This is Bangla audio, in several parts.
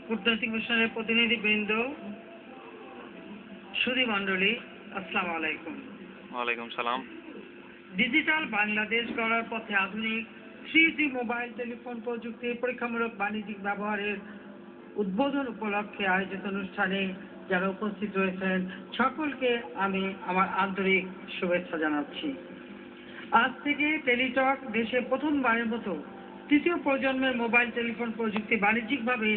কূটনৈতিক মিশনের প্রতিনিধিবৃন্দ, সুধীমণ্ডলী, আসসালামু আলাইকুম। ওয়ালাইকুম সালাম। ডিজিটাল বাংলাদেশ গড়ার পথে আধুনিক 3G মোবাইল টেলিফোন প্রযুক্তির পরীক্ষামূলক বাণিজ্যিক ব্যবহারের উদ্বোধন উপলক্ষে আয়োজিত অনুষ্ঠানে যারা উপস্থিত রয়েছেন সকলকে আমি আমার আন্তরিক শুভেচ্ছা জানাচ্ছি। আজ থেকে টেলিটক দেশে প্রথমবারের মতো তৃতীয় প্রজন্মের মোবাইল টেলিফোন প্রযুক্তি বাণিজ্যিকভাবে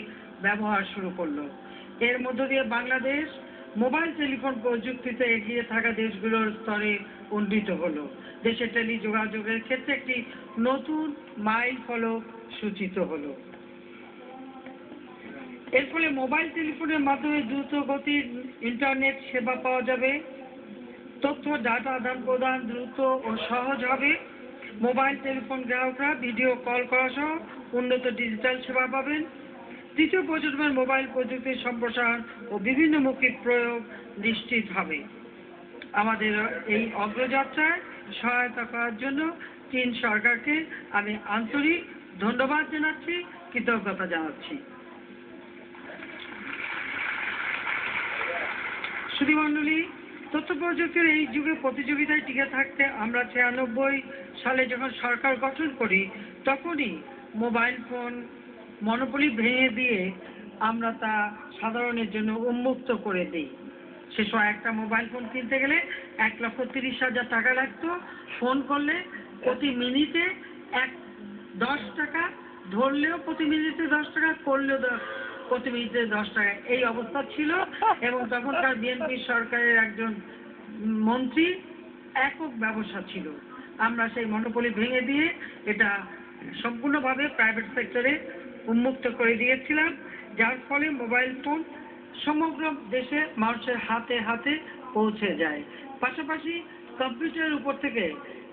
ব্যবহার শুরু করলো। এর মধ্য দিয়ে বাংলাদেশ মোবাইল টেলিফোন প্রযুক্তিতে এগিয়ে থাকা দেশগুলোর স্তরে উন্নীত হলো। দেশে টেলিযোগাযোগের ক্ষেত্রে একটি নতুন মাইল ফলক সূচিত হলো। এর ফলে মোবাইল টেলিফোনের মাধ্যমে দ্রুত গতির ইন্টারনেট সেবা পাওয়া যাবে, তথ্য ডাটা আদান প্রদান দ্রুত ও সহজ হবে, মোবাইল টেলিফোন গ্রাহকরা ভিডিও কল করা সহ উন্নত ডিজিটাল সেবা পাবেন। তৃতীয় প্রজন্মের মোবাইল প্রযুক্তির সম্প্রসারণ ও বিভিন্নমুখী প্রয়োগ নিশ্চিত হবে। আমাদের এই অগ্রযাত্রায় সহায়তা করার জন্য চীন সরকারকে আমি আন্তরিক ধন্যবাদ জানাচ্ছি, কৃতজ্ঞতা জানাচ্ছি। সুধীমণ্ডলী, তথ্য প্রযুক্তির এই যুগে প্রতিযোগিতায় টিকে থাকতে আমরা 96 সালে যখন সরকার গঠন করি তখনই মোবাইল ফোন মনোপলি ভেঙে দিয়ে আমরা তা সাধারণের জন্য উন্মুক্ত করে দিই। সে সময় একটা মোবাইল ফোন কিনতে গেলে 1,30,000 টাকা লাগতো। ফোন করলে প্রতি মিনিটে 10 টাকা, ধরলেও প্রতি মিনিটে 10 টাকা, করলেও প্রতি মিনিটে 10 টাকা, এই অবস্থা ছিল। এবং তখনকার বিএনপি সরকারের একজন মন্ত্রী একক ব্যবসা ছিল। আমরা সেই মনোপলি ভেঙে দিয়ে এটা সম্পূর্ণভাবে প্রাইভেট সেক্টরে উন্মুক্ত করে দিয়েছিলাম, যার ফলে মোবাইল ফোন সমগ্র দেশে মানুষের হাতে হাতে পৌঁছে যায়। পাশাপাশি কম্পিউটারের উপর থেকে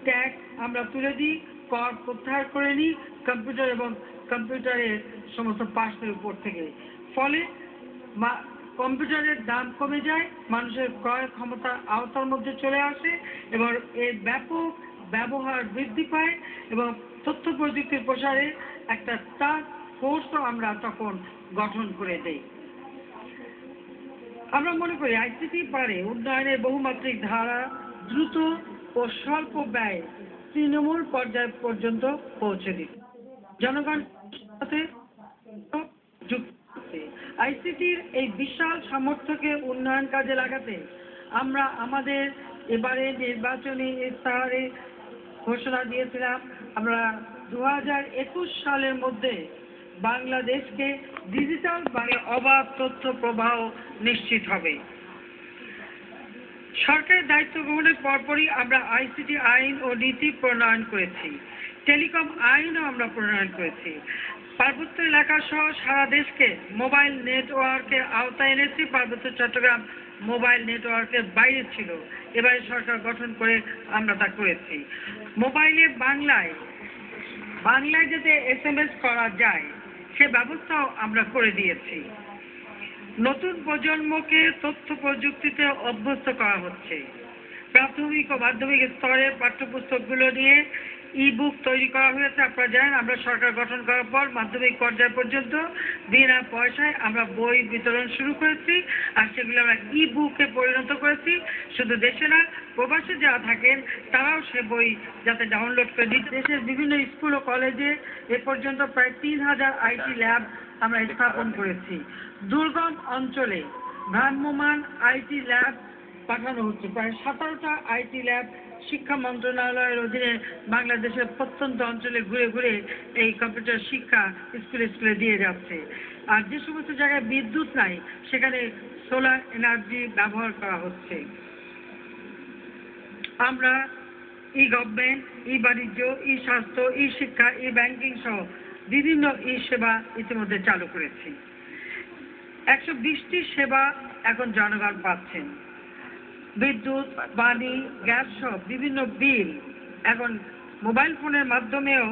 ট্যাক্স আমরা তুলে দিই, কর প্রত্যাহার করে নিই কম্পিউটার এবং কম্পিউটারের সমস্ত পার্টসের উপর থেকে। ফলে কম্পিউটারের দাম কমে যায়, মানুষের ক্রয় ক্ষমতার আওতার মধ্যে চলে আসে এবং এর ব্যাপক ব্যবহার বৃদ্ধি পায় এবং তথ্য প্রযুক্তির প্রসারে একটা টাস্ক ফোর্সও আমরা তখন গঠন করে দেই। আমরা মনে করি আইসিটি পারে উন্নয়নের বহুমাত্রিক ধারা দ্রুত ও স্বল্প ব্যয়ে তৃণমূল পর্যায় পর্যন্ত পৌঁছে দিতে জনগণ সাথে যুক্ত। আইসিটির এই বিশাল সামর্থ্যকে উন্নয়ন কাজে লাগাতে আমরা আমাদের এবারে নির্বাচনী ইস্তাহারে ঘোষণা দিয়েছিলাম, আমরা 2021 সালের মধ্যে বাংলাদেশকে ডিজিটাল অবাধ তথ্য প্রবাহ নিশ্চিত হবে। সরকারের দায়িত্ব গ্রহণের পরপরই আমরা আইসিটি আইন ও নীতি প্রণয়ন করেছি, টেলিকম আইনও আমরা প্রণয়ন করেছি। পার্বত্য এলাকা সহ সারা দেশকে মোবাইল নেটওয়ার্কের আওতায় এনেছি। পার্বত্য চট্টগ্রাম মোবাইল নেটওয়ার্কের বাইরে ছিল, এবারে সরকার গঠন করে আমরা তা করেছি। মোবাইলে বাংলায় যাতে SMS করা যায় সে ব্যবস্থাও আমরা করে দিয়েছি। নতুন প্রজন্মকে তথ্য প্রযুক্তিতে অভ্যস্ত করা হচ্ছে। প্রাথমিক ও মাধ্যমিক স্তরের পাঠ্যপুস্তকগুলো নিয়ে ই-বুক তৈরি করা হয়েছে। আপনারা জানেন, আমরা সরকার গঠন করার পর মাধ্যমিক পর্যায় পর্যন্ত বিনা পয়সায় আমরা বই বিতরণ শুরু করেছি, আর সেগুলো আমরা ই-বুকে পরিণত করেছি। শুধু দেশে না, প্রবাসে যারা থাকেন তারাও সে বই যাতে ডাউনলোড করে দিতে। দেশের বিভিন্ন স্কুল ও কলেজে এ পর্যন্ত প্রায় 3,000 আইটি ল্যাব আমরা স্থাপন করেছি। দুর্গম অঞ্চলে ভ্রাম্যমান আইটি ল্যাব পাঠানো হচ্ছে। প্রায় 17টা আইটি ল্যাব শিক্ষা মন্ত্রণালয়ের অধীনে বাংলাদেশের প্রত্যন্ত অঞ্চলে ঘুরে ঘুরে এই কম্পিউটার শিক্ষা স্কুলে স্কুলে দিয়ে যাচ্ছে। আর যে সমস্ত জায়গায় বিদ্যুৎ নাই সেখানে সোলার এনার্জি ব্যবহার করা হচ্ছে। আমরা ই গভর্নমেন্ট, ই বাণিজ্য, ই স্বাস্থ্য, ই শিক্ষা, ই ব্যাংকিং সহ বিভিন্ন ই সেবা ইতিমধ্যে চালু করেছি। 120টি সেবা এখন জনগণ পাচ্ছেন। বিদ্যুৎ, পানি, গ্যাস সহ বিভিন্ন বিল এখন মোবাইল ফোনের মাধ্যমেও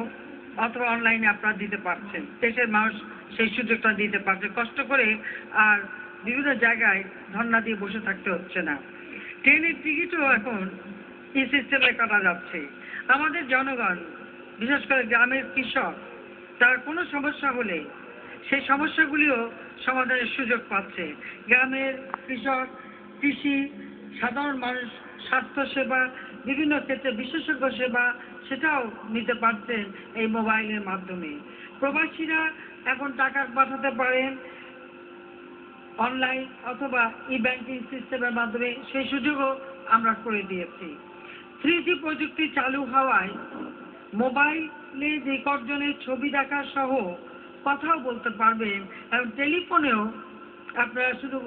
অথবা অনলাইনে আপনারা দিতে পারছেন। দেশের মানুষ সেই সুযোগটা দিতে পারছে, কষ্ট করে আর বিভিন্ন জায়গায় ধর্ণা দিয়ে বসে থাকতে হচ্ছে না। ট্রেনের টিকিটও এখন এই সিস্টেমে কাটা যাচ্ছে। আমাদের জনগণ, বিশেষ করে গ্রামের কৃষক, তার কোনো সমস্যা হলে সেই সমস্যাগুলিও সমাধানের সুযোগ পাচ্ছে। গ্রামের কৃষক, কৃষি, সাধারণ মানুষ, স্বাস্থ্যসেবা, বিভিন্ন ক্ষেত্রে বিশেষজ্ঞ সেবা সেটাও নিতে পারছেন এই মোবাইলের মাধ্যমে। প্রবাসীরা এখন টাকা পাঠাতে পারেন অনলাইন অথবা ই-ব্যাংকিং সিস্টেমের মাধ্যমে, সেই সুযোগও আমরা করে দিয়েছি। 3G প্রযুক্তি চালু হওয়ায় মোবাইলে নিকটজনের ছবি দেখা সহ কথাও বলতে পারবেন এবং টেলিফোনেও আপনারা শুধু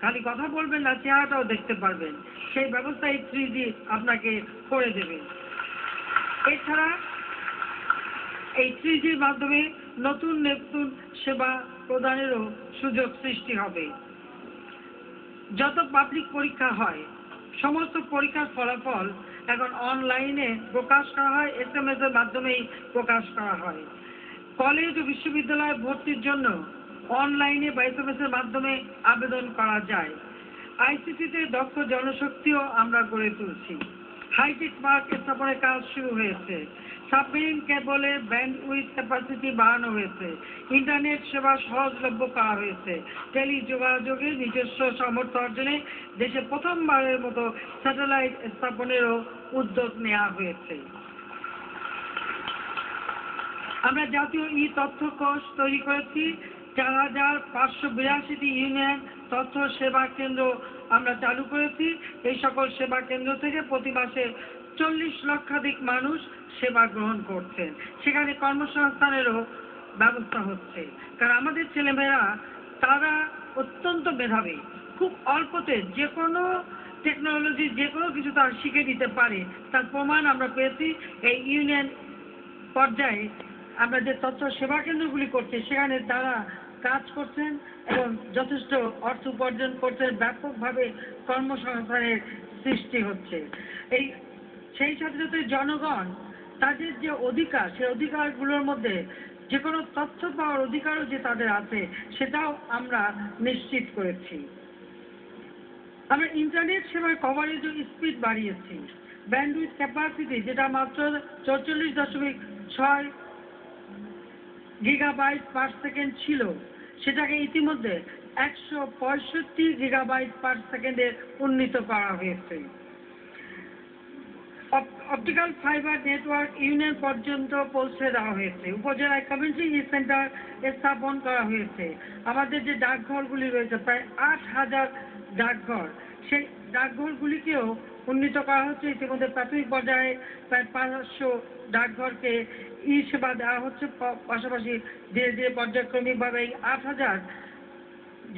খালি কথা বলবেন না, চেহারাটাও দেখতে পারবেন। সেই ব্যবস্থা এই 3G আপনাকে করে দেবে। এছাড়া এই 3Gর মাধ্যমে নতুন নতুন সেবা প্রদানেরও সুযোগ সৃষ্টি হবে। যত পাবলিক পরীক্ষা হয়, সমস্ত পরীক্ষার ফলাফল এখন অনলাইনে প্রকাশ করা হয়, SMS এর মাধ্যমেই প্রকাশ করা হয়। কলেজ ও বিশ্ববিদ্যালয়ে ভর্তির জন্য অনলাইনে বা SMS এর মাধ্যমে আবেদন করা যায়। আইসিটিতে দক্ষ জনশক্তিও আমরা গড়ে তুলছি। হাইটেক পার্ক স্থাপনের কাজ শুরু হয়েছে। সাবমেরিন কেবলের ব্যান্ডউইথ ক্যাপাসিটি বাড়ানো হয়েছে। ইন্টারনেট সেবা সহজলভ্য করা হয়েছে। টেলিযোগাযোগের নিজস্ব সামর্থ্য অর্জনে দেশে প্রথমবারের মতো স্যাটেলাইট স্থাপনেরও উদ্যোগ নেওয়া হয়েছে। আমরা জাতীয় তথ্য কোষ তৈরি করেছি। ৪,৫৮২টি ইউনিয়ন তথ্য সেবা কেন্দ্র আমরা চালু করেছি। এই সকল সেবা কেন্দ্র থেকে প্রতি মাসে ৪০ লক্ষাধিক মানুষ সেবা গ্রহণ করছেন। সেখানে কর্মসংস্থানেরও ব্যবস্থা হচ্ছে। কারণ আমাদের ছেলেমেয়েরা তারা অত্যন্ত মেধাবী, খুব অল্পতে যে কোনো টেকনোলজি যে কোনো কিছু তারা শিখে নিতে পারে, তার প্রমাণ আমরা পেয়েছি। এই ইউনিয়ন পর্যায়ে আমরা যে তথ্য সেবা কেন্দ্রগুলি করছি সেখানে তারা কাজ করছেন এবং যথেষ্ট অর্থ উপার্জন করছেন, ব্যাপকভাবে কর্মসংস্থানের সৃষ্টি হচ্ছে। সেই সাথে সাথে জনগণ তাদের যে অধিকার, সেই অধিকারগুলোর মধ্যে যে কোনো তথ্য পাওয়ার অধিকারও যে তাদের আছে সেটাও আমরা নিশ্চিত করেছি। আমরা ইন্টারনেট সেবার কভারেজ ও স্পিড বাড়িয়েছি। ব্যান্ডউইথ ক্যাপাসিটি যেটা মাত্র 44.6 গিগাবাইট পার সেকেন্ড ছিল, সেটাকে ইতিমধ্যে 165 গিগাবাইট পার সেকেন্ডে উন্নীত করা হয়েছে। অপটিক্যাল ফাইবার নেটওয়ার্ক ইউনিয়ন পর্যন্ত পৌঁছে দেওয়া হয়েছে। উপজেলায় কমিউনিটি সেন্টার স্থাপন করা হয়েছে। আমাদের যে ডাকঘরগুলি রয়েছে প্রায় 8,000 ডাকঘর, সেই ডাকঘরগুলিকেও উন্নীত করা হচ্ছে। ইতিমধ্যে প্রাথমিক পর্যায়ে প্রায় 500 ডাকঘরকে সেবা দেওয়া হচ্ছে। পাশাপাশি ধীরে ধীরে পর্যায়ক্রমিকভাবে এই 8,000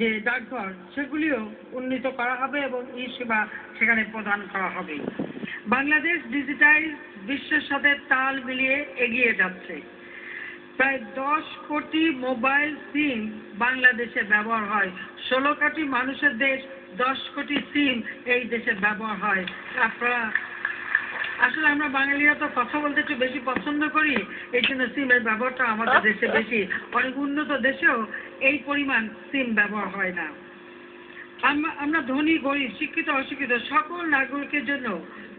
যে ডাকঘর সেগুলিও উন্নীত করা হবে এবং সেবা সেখানে প্রদান করা হবে। বাংলাদেশ ডিজিটাইজ বিশ্বের সাথে তাল মিলিয়ে এগিয়ে যাচ্ছে। প্রায় 10 কোটি মোবাইল সিম বাংলাদেশে ব্যবহার হয়। 16 কোটি মানুষের দেশ, 10 কোটি সিম এই দেশে ব্যবহার হয়। আপনারা আসলে আমরা বাঙালিরা তো কথা বলতে একটু বেশি পছন্দ করি, এই জন্য সিমের ব্যবহারটা আমাদের দেশে বেশি। অনেক উন্নত দেশেও এই পরিমাণ সিম ব্যবহার হয় না। আমরা ধনী গরিব শিক্ষিত অশিক্ষিত সকল নাগরিকের জন্য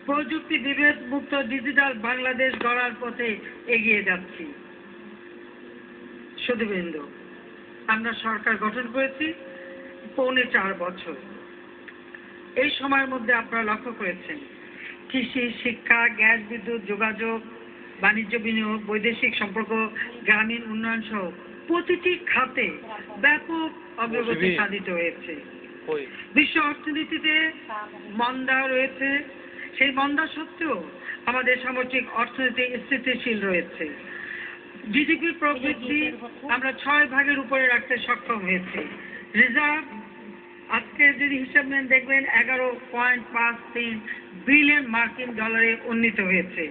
প্রযুক্তি বিভেদ মুক্ত ডিজিটাল বাংলাদেশ গড়ার পথে এগিয়ে যাচ্ছি। সুধীবৃন্দ, আমরা সরকার গঠন করেছি 4.25 বছর। এই সময়ের মধ্যে আপনারা লক্ষ্য করেছেন কৃষি, শিক্ষা, গ্যাস, বিদ্যুৎ, যোগাযোগ, বাণিজ্য বিনিয়োগ, বৈদেশিক সম্পর্ক, গ্রামীণ উন্নয়ন সহ প্রতিটি খাতে ব্যাপক অগ্রগতি সাধিত হয়েছে। বিশ্ব অর্থনীতিতে মন্দা রয়েছে, সেই মন্দা সত্ত্বেও আমাদের সামগ্রিক অর্থনীতি স্থিতিশীল রয়েছে। জিডিপি প্রবৃদ্ধি আমরা 6 ভাগের উপরে রাখতে সক্ষম হয়েছে। রিজার্ভ আজকে যদি হিসাব নেন দেখবেন 11.53 বিলিয়ন মার্কিন ডলারে উন্নীত হয়েছে।